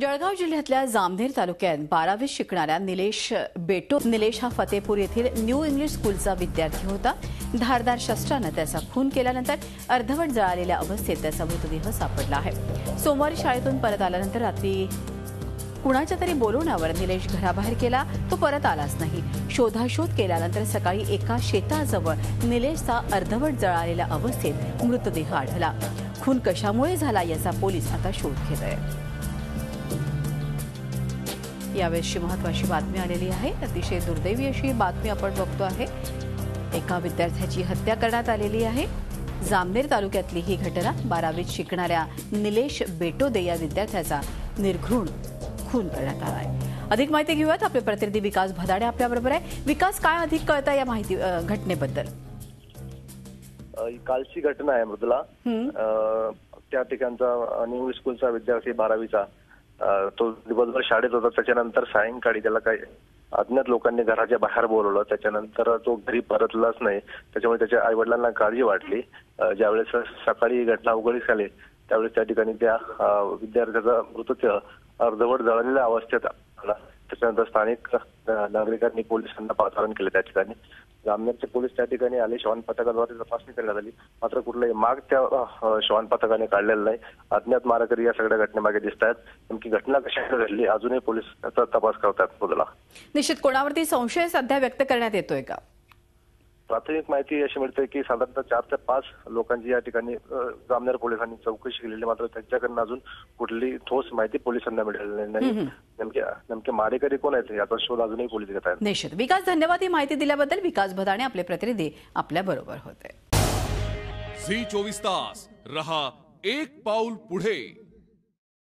जळगाव जिल्ह्यातल्या जामनेर तालुक्यात 12वीत शिकणाऱ्या निलेश हा फतेपूर येथील न्यू इंग्लिश स्कूलचा विद्यार्थी होता। धारदार शस्त्राने त्याचा खून केल्यानंतर अर्धवट जळालेल्या अवस्थेत त्याचा मृतदेह सापडला आहे। सोमवारी शाळेतून परत आल्यानंतर रात्री कुणाच्या तरी बोलवण्यावर निलेश घराबाहेर गेला, तो परत आलाच नाही। शोधाशोध केल्यानंतर सकाळी एका शेताजवळ निलेशचा अर्धवट जळालेल्या अवस्थेत मृतदेह आढळला। खून कशामुळे झाला याचा पोलीस आता शोध घेत आहेत। यावेळी महत्त्वाची बातमी आलेली आहे। अतिशय दुर्दैवी अशी बातमी आपण बघतो आहे। एका विद्यार्थ्याची हत्या करण्यात आलेली आहे। जामनेर तालुक्यातली ही घटना 12वीत शिकणाऱ्या निलेश बेटोदे या विद्यार्थ्याचा निर्घृण खून करण्यात आला आहे। अधिक माहिती घेऊयात, आपले प्रतिनिधी विकास भदाडे आपल्याबरोबर आहे। विकास, काय अधिक कळतं या माहिती घटनेबद्दल? कालची घटना आहे मृदुला। त्या ठिकाणचा न्यू स्कूलचा विद्यार्थी 12वीचा तो दिवसभर शाळेत होता। त्याच्यानंतर सायंकाळी त्याला काही अज्ञात लोकांनी घराच्या बाहेर बोलवलं। त्याच्यानंतर तो घरी परतलाच नाही। त्याच्यामुळे त्याच्या आई वडिलांना काळजी वाटली। ज्यावेळेस सकाळी घटना उघडकीस आली त्यावेळेस त्या ठिकाणी त्या विद्यार्थ्याचा मृतदेह अर्धवट जळलेल्या अवस्थेत आला। त्याच्यानंतर स्थानिक नागरिकांनी पोलिसांना पाचारण केले। त्या ठिकाणी जामनेरचे पोलीस त्या ठिकाणी आले। श्वान पथकाद्वारे तपासणी करण्यात आली, मात्र कुठलाही माग त्या श्वान पथकाने काढलेला नाही। अज्ञात मारेकरी या सगळ्या घटनेमागे दिसत आहेत। नेमकी घटना कशाने घडली अजूनही पोलीस त्याचा तपास करतात। बोला, निश्चित कोणावरती संशय सध्या व्यक्त करण्यात येतोय का? प्राथमिक माहिती अशी मिळते की साधारणतः 4 ते 5 लोकांची या ठिकाणी जामनेर पोलिसांनी चौकशी केलेली, मात्र त्यांच्याकडून अजून कुठली ठोस माहिती पोलिसांना मिळालेली नाही। नेमके मारेकरी कोण आहेत याचा शोध अजूनही पोलीस घेत आहेत। निश्चित विकास, धन्यवाद ही माहिती दिल्याबद्दल। विकास भदाणे आपले प्रतिनिधी आपल्या बरोबर होते। झी 24 तास रहा एक पाऊल पुढे।